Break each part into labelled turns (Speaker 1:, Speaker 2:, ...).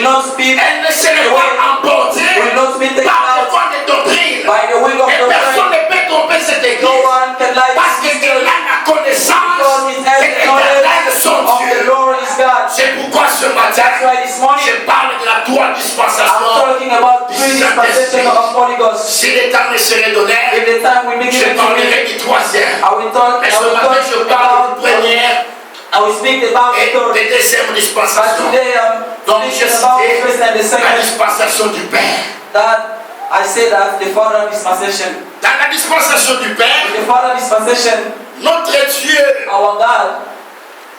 Speaker 1: not speak.
Speaker 2: Elle ne se laisse pas emporter
Speaker 1: Will not be taken
Speaker 2: par le
Speaker 1: out
Speaker 2: vent des doctrines.
Speaker 1: by the wind of
Speaker 2: Et personne
Speaker 1: doctrine.
Speaker 2: ne peut tromper cette église.
Speaker 1: No one can lie
Speaker 2: Parce
Speaker 1: to this
Speaker 2: qu'elle
Speaker 1: church
Speaker 2: a la connaissance
Speaker 1: because it has
Speaker 2: de
Speaker 1: the
Speaker 2: l'Éternel
Speaker 1: knowledge
Speaker 2: son
Speaker 1: of the
Speaker 2: Dieu.
Speaker 1: Lord is God.
Speaker 2: C'est pourquoi ce matin,
Speaker 1: That's why this morning
Speaker 2: je parle de la trois
Speaker 1: I'm
Speaker 2: dispensations.
Speaker 1: talking about three dispensations of Holy Ghost.
Speaker 2: Si le temps me serait donné,
Speaker 1: If the time we begin
Speaker 2: je
Speaker 1: to
Speaker 2: parlerai
Speaker 1: read,
Speaker 2: du troisième.
Speaker 1: I will talk
Speaker 2: Mais ce matin, je parle du premier
Speaker 1: I will speak about the
Speaker 2: et
Speaker 1: third.
Speaker 2: des deuxième
Speaker 1: But
Speaker 2: dispensation.
Speaker 1: today I'm
Speaker 2: Donc, je
Speaker 1: speaking about the first and the
Speaker 2: cite la
Speaker 1: second.
Speaker 2: dispensation du Père.
Speaker 1: That I say that the Father dispensation.
Speaker 2: Dans la dispensation du Père,
Speaker 1: In the Father dispensation,
Speaker 2: notre Dieu
Speaker 1: our God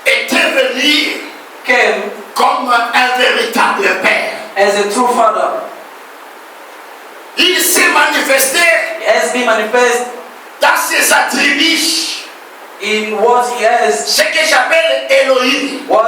Speaker 2: était venu
Speaker 1: came
Speaker 2: comme un véritable Père.
Speaker 1: as a true Father.
Speaker 2: Il s'est manifesté
Speaker 1: He has been manifest
Speaker 2: dans ses attributs,
Speaker 1: in what he has,
Speaker 2: ce que j'appelle Elohim.
Speaker 1: what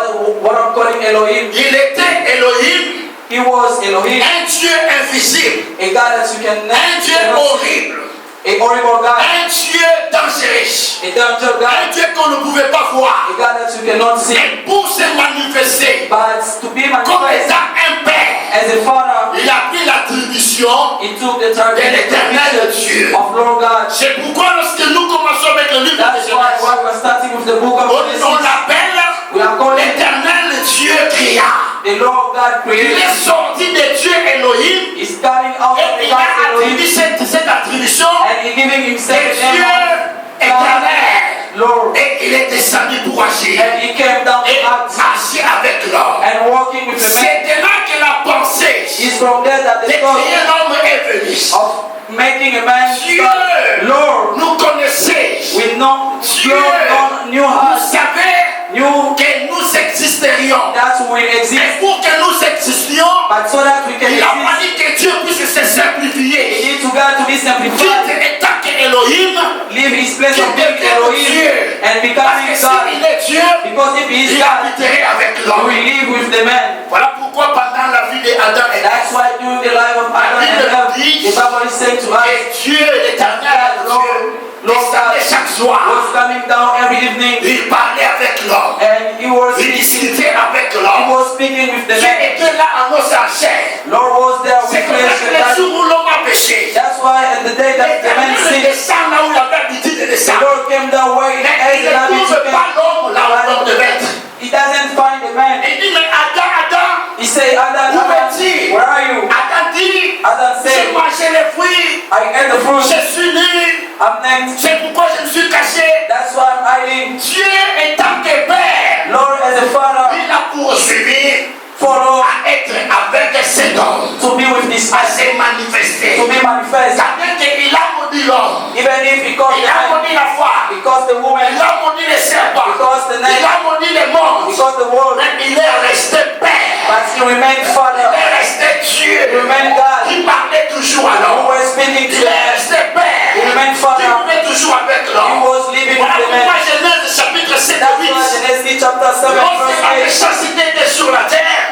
Speaker 1: I'm calling Elohim.
Speaker 2: Il était Elohim,
Speaker 1: He was Elohim,
Speaker 2: un Dieu invisible,
Speaker 1: a God that you can
Speaker 2: un Dieu
Speaker 1: cannot see,
Speaker 2: horrible,
Speaker 1: a horrible God,
Speaker 2: un Dieu dangereux,
Speaker 1: a danger
Speaker 2: un
Speaker 1: God,
Speaker 2: Dieu qu'on ne pouvait pas voir.
Speaker 1: a God that you cannot see.
Speaker 2: Et pour se manifester
Speaker 1: But to be
Speaker 2: comme
Speaker 1: manifest
Speaker 2: étant un Père,
Speaker 1: as a Father,
Speaker 2: il a pris l'attribution.
Speaker 1: he took the target
Speaker 2: de l'Éternel Dieu.
Speaker 1: of Lord God.
Speaker 2: C'est pourquoi lorsque nous commençons avec le livre de
Speaker 1: That's why
Speaker 2: Genèse,
Speaker 1: we're starting with the book of
Speaker 2: on
Speaker 1: Genesis.
Speaker 2: l'appelle
Speaker 1: We are calling
Speaker 2: l'Éternel Dieu créa.
Speaker 1: the Lord God
Speaker 2: Il
Speaker 1: created.
Speaker 2: est sorti de Dieu Elohim
Speaker 1: He's coming out of
Speaker 2: et
Speaker 1: the
Speaker 2: il a
Speaker 1: God
Speaker 2: attribué
Speaker 1: Elohim
Speaker 2: cette attribution
Speaker 1: and he giving himself
Speaker 2: de
Speaker 1: the
Speaker 2: Dieu
Speaker 1: name of
Speaker 2: éternel.
Speaker 1: Lord.
Speaker 2: Et il est descendu pour agir
Speaker 1: And he came down
Speaker 2: et
Speaker 1: to act
Speaker 2: agir avec l'homme.
Speaker 1: and walking with the man.
Speaker 2: C'est de là que la pensée
Speaker 1: It's from there that
Speaker 2: de
Speaker 1: the
Speaker 2: créer
Speaker 1: thought
Speaker 2: l'homme est venue.
Speaker 1: of making a man
Speaker 2: Dieu
Speaker 1: Lord.
Speaker 2: nous connaissait.
Speaker 1: We know
Speaker 2: Dieu
Speaker 1: Lord knew
Speaker 2: nous
Speaker 1: us,
Speaker 2: savait
Speaker 1: knew
Speaker 2: que nous existerions.
Speaker 1: that we exist.
Speaker 2: Et pour que nous existions,
Speaker 1: But so that we can
Speaker 2: il a
Speaker 1: exist,
Speaker 2: fallu que Dieu puisse se
Speaker 1: we
Speaker 2: simplifier.
Speaker 1: need to God to be
Speaker 2: Quitte
Speaker 1: simplified.
Speaker 2: étant que Elohim,
Speaker 1: Leave his place
Speaker 2: qu'il
Speaker 1: of being
Speaker 2: devienne
Speaker 1: Elohim
Speaker 2: Dieu.
Speaker 1: and
Speaker 2: Parce
Speaker 1: becoming
Speaker 2: que
Speaker 1: God.
Speaker 2: s'il est Dieu,
Speaker 1: Because if he is
Speaker 2: il
Speaker 1: God,
Speaker 2: habiterait avec
Speaker 1: he
Speaker 2: l'homme.
Speaker 1: will live with the man.
Speaker 2: Voilà pourquoi pendant la vie d'Adam et
Speaker 1: That's
Speaker 2: Ève,
Speaker 1: why during the life of Adam and Eve, the Bible is saying to us,
Speaker 2: et Dieu, l'éternel, Dieu, descendait chaque soir.
Speaker 1: was coming down every evening
Speaker 2: Il parlait avec l'homme.
Speaker 1: and he was
Speaker 2: Il discutait avec
Speaker 1: he
Speaker 2: l'homme.
Speaker 1: was speaking with the
Speaker 2: Dieu
Speaker 1: man.
Speaker 2: était là en os en chair.
Speaker 1: Lord was there with
Speaker 2: C'est comme ça
Speaker 1: flesh
Speaker 2: que
Speaker 1: and
Speaker 2: les
Speaker 1: blood.
Speaker 2: jours où l'homme a péché,
Speaker 1: That's why at the day that the man
Speaker 2: l'Éternel
Speaker 1: sinned,
Speaker 2: descend là où il avait l'habitude de
Speaker 1: the
Speaker 2: descendre.
Speaker 1: Lord came down where he
Speaker 2: Mais
Speaker 1: has
Speaker 2: il
Speaker 1: an
Speaker 2: ne
Speaker 1: habit
Speaker 2: trouve
Speaker 1: to
Speaker 2: pas
Speaker 1: come.
Speaker 2: l'homme là où l'homme devait être.
Speaker 1: He doesn't find the man.
Speaker 2: Il dit, mais Adam,
Speaker 1: He say, Adam,
Speaker 2: où es-tu?
Speaker 1: where are you?
Speaker 2: Adam dit,
Speaker 1: Adam
Speaker 2: j'ai
Speaker 1: said,
Speaker 2: mangé les fruits,
Speaker 1: I ate the fruit.
Speaker 2: je suis nu,
Speaker 1: I'm naked.
Speaker 2: c'est pourquoi je me suis caché.
Speaker 1: That's why I'm hiding.
Speaker 2: Dieu étant que Père,
Speaker 1: Lord, as a father,
Speaker 2: il a poursuivi
Speaker 1: follow
Speaker 2: à être avec cet homme,
Speaker 1: to be with this
Speaker 2: à
Speaker 1: man,
Speaker 2: se manifester.
Speaker 1: to be manifest.
Speaker 2: C'est-à-dire qu'il a maudit l'homme,
Speaker 1: Even if he caused
Speaker 2: il
Speaker 1: the
Speaker 2: a
Speaker 1: man,
Speaker 2: maudit la foi,
Speaker 1: he caused the
Speaker 2: il
Speaker 1: woman,
Speaker 2: a maudit les serpents,
Speaker 1: he caused the
Speaker 2: il
Speaker 1: night,
Speaker 2: a maudit les
Speaker 1: he
Speaker 2: monstres,
Speaker 1: caused the world,
Speaker 2: mais il est resté Père,
Speaker 1: but he remained
Speaker 2: il
Speaker 1: father,
Speaker 2: est resté
Speaker 1: he
Speaker 2: Dieu,
Speaker 1: remained God,
Speaker 2: il parlait toujours à
Speaker 1: who
Speaker 2: l'homme,
Speaker 1: was speaking
Speaker 2: il
Speaker 1: to
Speaker 2: est
Speaker 1: him,
Speaker 2: resté
Speaker 1: he
Speaker 2: Père,
Speaker 1: remained
Speaker 2: il
Speaker 1: father,
Speaker 2: vivait toujours avec
Speaker 1: he
Speaker 2: l'homme.
Speaker 1: was living
Speaker 2: Voilà
Speaker 1: with the
Speaker 2: pourquoi
Speaker 1: man.
Speaker 2: Genèse chapitre 7
Speaker 1: That's
Speaker 2: et 8,
Speaker 1: why Genesis chapter 7
Speaker 2: lorsque la
Speaker 1: verse 8,
Speaker 2: méchanceté était sur la terre,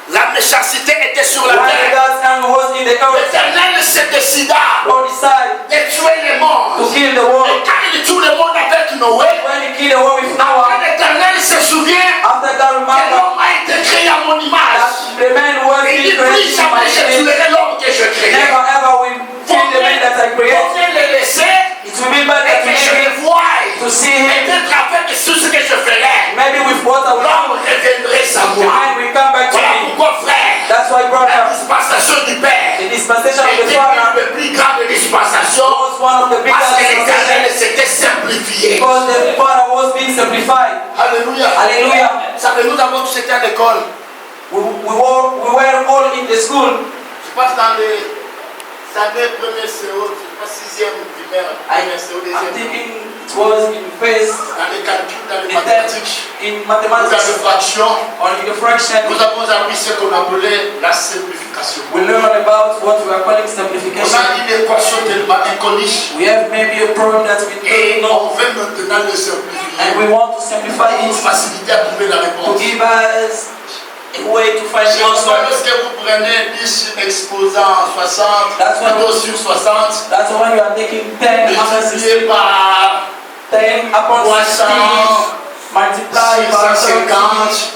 Speaker 2: la méchanceté était sur la
Speaker 1: when
Speaker 2: terre,
Speaker 1: God's hand was in the earth,
Speaker 2: l'Éternel se décida
Speaker 1: Lord decided
Speaker 2: de tuer les
Speaker 1: to
Speaker 2: monstres.
Speaker 1: kill the
Speaker 2: Et
Speaker 1: world.
Speaker 2: quand il tue le monde avec Noé,
Speaker 1: When he killed the world with
Speaker 2: après
Speaker 1: Noah,
Speaker 2: l'Éternel se souvient
Speaker 1: after God
Speaker 2: que
Speaker 1: remembered
Speaker 2: l'homme a été créé à mon image.
Speaker 1: that the man was
Speaker 2: Il dit
Speaker 1: being
Speaker 2: plus
Speaker 1: created in my
Speaker 2: jamais je
Speaker 1: image,
Speaker 2: tuerai l'homme que je créé.
Speaker 1: never ever will kill the man that I
Speaker 2: Faut
Speaker 1: created.
Speaker 2: bien le laisser
Speaker 1: It will be better
Speaker 2: et
Speaker 1: to
Speaker 2: que je
Speaker 1: maybe
Speaker 2: le voie.
Speaker 1: to see him,
Speaker 2: Peut-être avec tout ce que je ferai,
Speaker 1: maybe with what I will do,
Speaker 2: l'homme reviendrait sans
Speaker 1: the
Speaker 2: moi.
Speaker 1: man will come back to
Speaker 2: Voilà
Speaker 1: me.
Speaker 2: pourquoi, frère,
Speaker 1: That's why,
Speaker 2: la
Speaker 1: brother,
Speaker 2: dispensation du Père
Speaker 1: the dispensation of the
Speaker 2: était
Speaker 1: Father
Speaker 2: une des plus grandes dispensations
Speaker 1: was one of the
Speaker 2: parce
Speaker 1: biggest
Speaker 2: que l'Éternel
Speaker 1: dispensations
Speaker 2: s'était simplifié.
Speaker 1: because the Father was being simplified.
Speaker 2: Alléluia.
Speaker 1: Hallelujah.
Speaker 2: Savez-nous d'abord que c'était à l'école.
Speaker 1: We were all in the school.
Speaker 2: Je passe dans les années première CO, je passe sixième primaire, première CO,
Speaker 1: I'm
Speaker 2: deuxième.
Speaker 1: thinking it was in phase,
Speaker 2: Dans les calculs, dans les
Speaker 1: in
Speaker 2: mathématiques,
Speaker 1: in
Speaker 2: dans les
Speaker 1: mathematics,
Speaker 2: fractions,
Speaker 1: or in the fraction.
Speaker 2: nous avons appris ce qu'on appelait la simplification.
Speaker 1: We learn about what we are calling
Speaker 2: On
Speaker 1: simplification.
Speaker 2: a une équation tellement inconnue
Speaker 1: We have maybe a problem that we
Speaker 2: et
Speaker 1: don't know,
Speaker 2: on veut maintenant le simplifier
Speaker 1: and we want to simplify
Speaker 2: pour
Speaker 1: it
Speaker 2: faciliter à trouver la
Speaker 1: to
Speaker 2: réponse.
Speaker 1: give us a way to find the
Speaker 2: C'est pourquoi
Speaker 1: answer.
Speaker 2: lorsque vous prenez 10 exposants 60,
Speaker 1: That's why-
Speaker 2: plutôt sur 60,
Speaker 1: That's why you are taking 10 upon 60,
Speaker 2: multiplié par
Speaker 1: 10 upon 60,
Speaker 2: 300,
Speaker 1: multiply by 30,
Speaker 2: 650,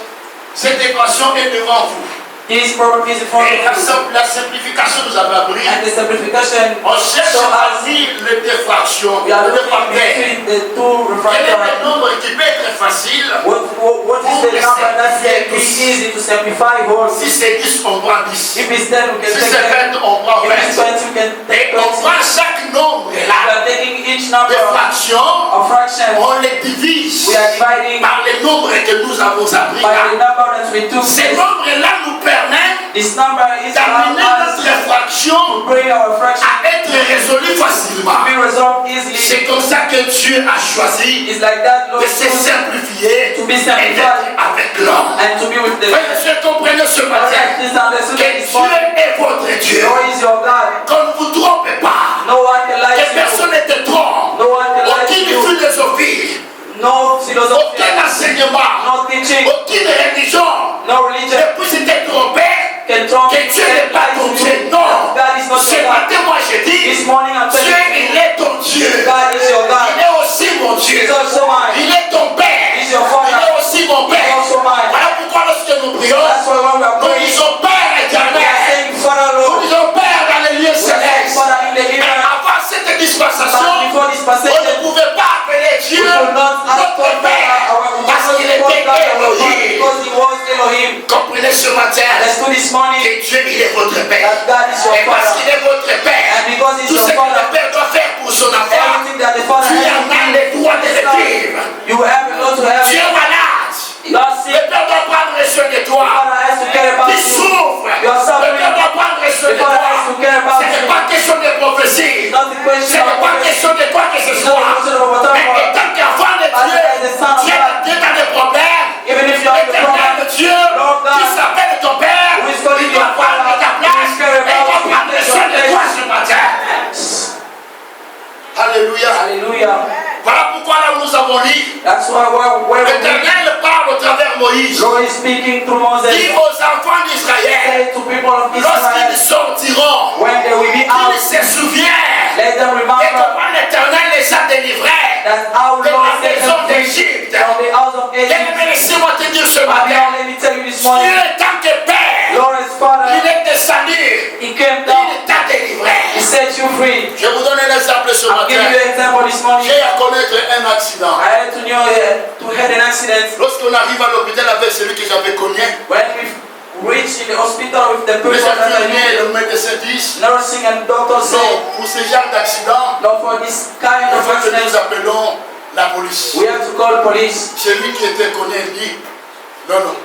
Speaker 2: Cette équation est devant vous.
Speaker 1: This problem is in front
Speaker 2: Et
Speaker 1: of you.
Speaker 2: la simplification nous avait appris.
Speaker 1: And the simplification
Speaker 2: On cherche
Speaker 1: shows
Speaker 2: à
Speaker 1: us
Speaker 2: lire les diffractions,
Speaker 1: we are
Speaker 2: les
Speaker 1: looking
Speaker 2: diffractaires.
Speaker 1: between the two
Speaker 2: Quel est
Speaker 1: refractories.
Speaker 2: le nombre qui peut être facile?
Speaker 1: What is the number that can be easy to simplify whole?
Speaker 2: Si c'est 10, on prend 10.
Speaker 1: If it's 10, we can
Speaker 2: Si
Speaker 1: take
Speaker 2: c'est
Speaker 1: 10.
Speaker 2: 20, on prend
Speaker 1: If it's
Speaker 2: 20.
Speaker 1: 20, we can take
Speaker 2: Et on
Speaker 1: 20.
Speaker 2: prend chaque nombre
Speaker 1: We
Speaker 2: là,
Speaker 1: are taking each number
Speaker 2: des fractions,
Speaker 1: of fractions.
Speaker 2: on les divise
Speaker 1: We are dividing
Speaker 2: par les nombres que nous avons appris
Speaker 1: by
Speaker 2: là.
Speaker 1: the number that we took.
Speaker 2: Ces nombres-là nous permettent
Speaker 1: This number is
Speaker 2: d'amener
Speaker 1: allowing us
Speaker 2: notre fraction
Speaker 1: to bring our fraction
Speaker 2: à être résolue facilement.
Speaker 1: to be resolved easily.
Speaker 2: C'est comme ça que Dieu a choisi
Speaker 1: It's like that,
Speaker 2: de
Speaker 1: Lord,
Speaker 2: se simplifier
Speaker 1: to be
Speaker 2: et
Speaker 1: simplified
Speaker 2: d'être avec l'homme.
Speaker 1: and to be with the
Speaker 2: Frères et sœurs, comprenez ce matin
Speaker 1: Alright, this understood
Speaker 2: que
Speaker 1: this
Speaker 2: Dieu
Speaker 1: morning.
Speaker 2: est votre Dieu.
Speaker 1: Lord is your God.
Speaker 2: Qu'on ne vous trompe pas.
Speaker 1: No one can lie
Speaker 2: Que
Speaker 1: to
Speaker 2: personne
Speaker 1: you.
Speaker 2: ne te trompe.
Speaker 1: No one can lie to
Speaker 2: Aucune
Speaker 1: you.
Speaker 2: philosophie,
Speaker 1: No philosophy,
Speaker 2: aucun enseignement,
Speaker 1: no teaching,
Speaker 2: aucune religion
Speaker 1: no religion
Speaker 2: ne puisse te tromper.
Speaker 1: can trump
Speaker 2: Que Dieu n'est pas ton Dieu. Non.
Speaker 1: God is not
Speaker 2: Ce
Speaker 1: your God.
Speaker 2: matin, moi je dis,
Speaker 1: This morning I'm
Speaker 2: Dieu,
Speaker 1: telling you,
Speaker 2: il est ton Dieu.
Speaker 1: God is your God.
Speaker 2: Il est aussi mon Dieu.
Speaker 1: He's also mine.
Speaker 2: Il est ton Père.
Speaker 1: He's your Father.
Speaker 2: Il est aussi mon
Speaker 1: He's
Speaker 2: Père.
Speaker 1: also mine.
Speaker 2: Voilà pourquoi lorsque nous prions,
Speaker 1: That's why when we are
Speaker 2: nous
Speaker 1: praying,
Speaker 2: disons Père
Speaker 1: we are
Speaker 2: éternel.
Speaker 1: saying, Father
Speaker 2: Nous
Speaker 1: Lord,
Speaker 2: disons Père dans les lieux
Speaker 1: we are saying,
Speaker 2: célestes.
Speaker 1: Father in the
Speaker 2: Mais
Speaker 1: heaven.
Speaker 2: avant cette
Speaker 1: But
Speaker 2: dispensation,
Speaker 1: before this
Speaker 2: on ne
Speaker 1: passage,
Speaker 2: pouvait pas appeler Dieu
Speaker 1: we could not ask
Speaker 2: notre
Speaker 1: for
Speaker 2: Père parce qu'il était Elohim.
Speaker 1: because he was Elohim.
Speaker 2: Comprenez ce matin
Speaker 1: Understood this morning
Speaker 2: que Dieu il est votre Père.
Speaker 1: that God is your
Speaker 2: Et parce
Speaker 1: Father.
Speaker 2: qu'il est votre Père,
Speaker 1: And because he's
Speaker 2: tout
Speaker 1: your
Speaker 2: ce que
Speaker 1: Father,
Speaker 2: le Père doit faire pour son enfant,
Speaker 1: everything that the Father
Speaker 2: tu
Speaker 1: has
Speaker 2: en as le droit de le vivre.
Speaker 1: you have a lot to have.
Speaker 2: Tu es malade.
Speaker 1: Lord, see,
Speaker 2: Le Père doit prendre soin de
Speaker 1: the
Speaker 2: toi.
Speaker 1: Father has to care about
Speaker 2: Tu
Speaker 1: you.
Speaker 2: souffres.
Speaker 1: You are
Speaker 2: Le
Speaker 1: suffering.
Speaker 2: Père doit prendre soin
Speaker 1: The
Speaker 2: de
Speaker 1: Father
Speaker 2: toi.
Speaker 1: has to care about
Speaker 2: Ce n'est
Speaker 1: you.
Speaker 2: pas question de prophétie.
Speaker 1: It's not the
Speaker 2: Ce
Speaker 1: question
Speaker 2: n'est pas
Speaker 1: of
Speaker 2: question de quoi que ce
Speaker 1: It's not
Speaker 2: soit.
Speaker 1: a question of what
Speaker 2: Mais
Speaker 1: I'm
Speaker 2: étant qu'enfant de
Speaker 1: As the Son of
Speaker 2: Dieu,
Speaker 1: God.
Speaker 2: tu as des problèmes.
Speaker 1: even if you are in the
Speaker 2: Éternel
Speaker 1: problem,
Speaker 2: de Dieu,
Speaker 1: Lord God,
Speaker 2: qui s'appelle ton Père,
Speaker 1: who is calling
Speaker 2: il doit
Speaker 1: your
Speaker 2: prendre
Speaker 1: Father,
Speaker 2: ta place
Speaker 1: who is caring
Speaker 2: et il doit
Speaker 1: about you,
Speaker 2: prendre
Speaker 1: take
Speaker 2: soin
Speaker 1: your
Speaker 2: de toi
Speaker 1: place.
Speaker 2: ce matin. Alléluia.
Speaker 1: Hallelujah.
Speaker 2: Voilà pourquoi là où nous avons lu,
Speaker 1: That's why where we
Speaker 2: l'Éternel parle au travers Moïse.
Speaker 1: Lord is speaking through Moses.
Speaker 2: Dit aux enfants d'Israël,
Speaker 1: Say to people of
Speaker 2: lorsqu'ils
Speaker 1: Israel,
Speaker 2: sortiront,
Speaker 1: when they will be
Speaker 2: qu'ils
Speaker 1: out,
Speaker 2: se souviennent
Speaker 1: let them
Speaker 2: de
Speaker 1: remember
Speaker 2: comment l'Éternel les a délivrés
Speaker 1: that our
Speaker 2: de
Speaker 1: Lord
Speaker 2: la
Speaker 1: set
Speaker 2: maison
Speaker 1: them free
Speaker 2: d'Égypte.
Speaker 1: from the house of Egypt.
Speaker 2: Bien-aimé, laissez-moi te dire ce
Speaker 1: But
Speaker 2: matin,
Speaker 1: now let me tell you this
Speaker 2: Dieu
Speaker 1: morning,
Speaker 2: est tant que Père,
Speaker 1: Lord is Father,
Speaker 2: il est descendu,
Speaker 1: He came
Speaker 2: il
Speaker 1: down,
Speaker 2: t'a délivré.
Speaker 1: He set you free.
Speaker 2: Je vous donne un exemple ce
Speaker 1: I'll give you
Speaker 2: matin.
Speaker 1: an example this morning.
Speaker 2: J'ai à connaître un accident.
Speaker 1: I had to know to had an accident.
Speaker 2: Lorsqu'on arrive à l'hôpital avec celui que j'avais connu,
Speaker 1: When we reached in the hospital with the
Speaker 2: les
Speaker 1: person that I
Speaker 2: infirmiers et
Speaker 1: knew,
Speaker 2: le médecin disent,
Speaker 1: nursing and doctor said,
Speaker 2: non, pour ce genre d'accident,
Speaker 1: no, for this kind
Speaker 2: il
Speaker 1: of
Speaker 2: faut que nous
Speaker 1: accident,
Speaker 2: appelons la police.
Speaker 1: we have to call police.
Speaker 2: Celui qui était connu dit, non, non,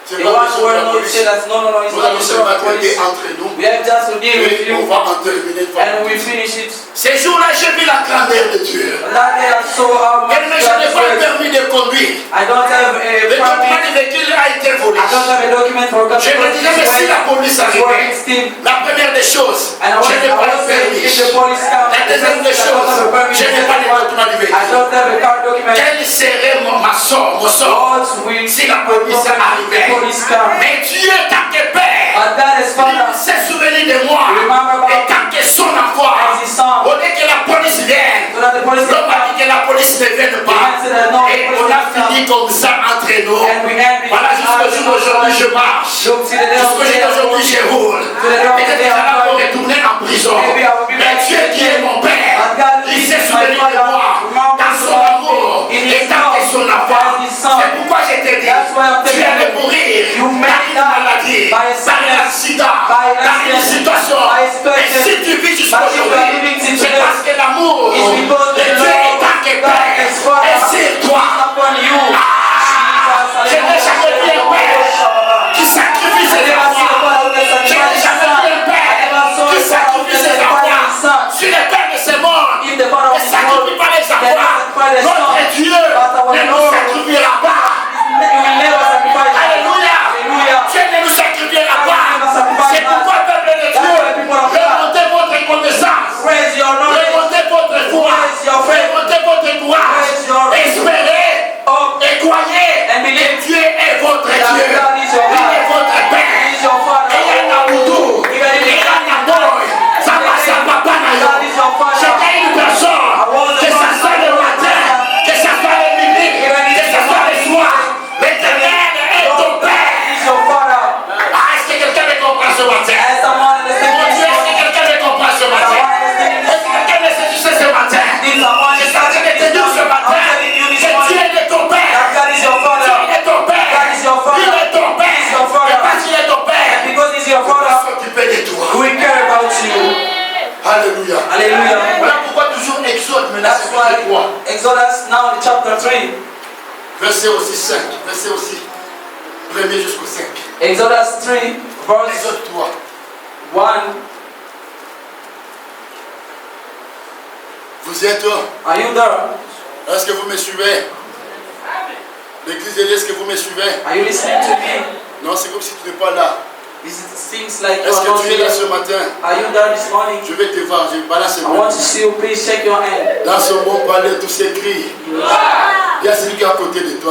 Speaker 2: c'est
Speaker 1: The
Speaker 2: pas
Speaker 1: ones
Speaker 2: besoin
Speaker 1: who
Speaker 2: de
Speaker 1: are
Speaker 2: la
Speaker 1: not
Speaker 2: police.
Speaker 1: say that no, it's
Speaker 2: Nous
Speaker 1: not
Speaker 2: allons
Speaker 1: the
Speaker 2: seulement traiter
Speaker 1: police.
Speaker 2: entre nous
Speaker 1: We have just to deal with
Speaker 2: et on
Speaker 1: you,
Speaker 2: va en terminer.
Speaker 1: and we finish it.
Speaker 2: Ces jours-là, j'ai vu la grandeur de Dieu.
Speaker 1: That day I saw how much
Speaker 2: Mais je
Speaker 1: God
Speaker 2: n'ai
Speaker 1: is
Speaker 2: pas le
Speaker 1: great.
Speaker 2: permis de conduire.
Speaker 1: I don't have a
Speaker 2: Le document
Speaker 1: permit.
Speaker 2: de véhicule a été volé.
Speaker 1: I don't have a document for God.
Speaker 2: Je me disais, mais si la police arrivait,
Speaker 1: still.
Speaker 2: la première des choses,
Speaker 1: And I
Speaker 2: je n'ai pas le
Speaker 1: was saying, if the
Speaker 2: permis.
Speaker 1: police come,
Speaker 2: La deuxième des choses, je n'ai pas le document du
Speaker 1: I
Speaker 2: véhicule.
Speaker 1: don't have a car document.
Speaker 2: Quel serait mon sort
Speaker 1: God will
Speaker 2: si la police arrivait?
Speaker 1: the police come.
Speaker 2: Mais Dieu, tant que Père,
Speaker 1: But God is
Speaker 2: il
Speaker 1: Father.
Speaker 2: s'est souvenu de moi. Et tant que son enfant,
Speaker 1: As his son.
Speaker 2: au lieu que la police vienne,
Speaker 1: So that the police
Speaker 2: l'homme
Speaker 1: can
Speaker 2: a dit que la police ne vienne pas. Et on a fini comme ça entre nous.
Speaker 1: And we end with
Speaker 2: Voilà, jusqu'au jour d'aujourd'hui, je marche.
Speaker 1: Look, see the day
Speaker 2: Jusqu'au
Speaker 1: of
Speaker 2: jour d'aujourd'hui, je roule. Peut-être que là, on retourner en prison. Mais Dieu qui est mon Père, il s'est souvenu de moi dans son amour et dans son enfant. C'est pourquoi je te dis, tu allais mourir par une maladie, par un accident, dans une situation. Et si tu vis jusqu'à aujourd'hui, c'est parce que l'amour de Dieu est tant que Père est sur toi. Je n'ai jamais vu un Père qui sacrifie ses enfants. Je n'ai jamais vu un Père qui sacrifie ses enfants. Sur le Père de ce monde, ne sacrifie pas les enfants. Notre Dieu ne nous sacrifiera pas. Alléluia. Dieu ne nous sacrifiera pas. C'est pourquoi, peuple de Dieu, remontez votre reconnaissance. Remontez votre foi. Remontez votre gloire. Espérez et croyez. verset aussi 5, verset aussi 1er jusqu'au 5.
Speaker 1: Exodus 3, verse
Speaker 2: Exode 3.
Speaker 1: 1.
Speaker 2: Vous y êtes?
Speaker 1: Are you there?
Speaker 2: Est-ce que vous me suivez? L'église de Dieu, est-ce que vous me suivez?
Speaker 1: Are you listening to me?
Speaker 2: Non, c'est comme si tu n'es pas là.
Speaker 1: It seems like you
Speaker 2: Est-ce
Speaker 1: are not
Speaker 2: que tu es là
Speaker 1: here.
Speaker 2: ce matin?
Speaker 1: Are you there this morning?
Speaker 2: Je vais te voir, je balance
Speaker 1: I want to see you. Please check your hand.
Speaker 2: dans ce bon palais, tous ces cris. Il y a celui qui est à côté de toi.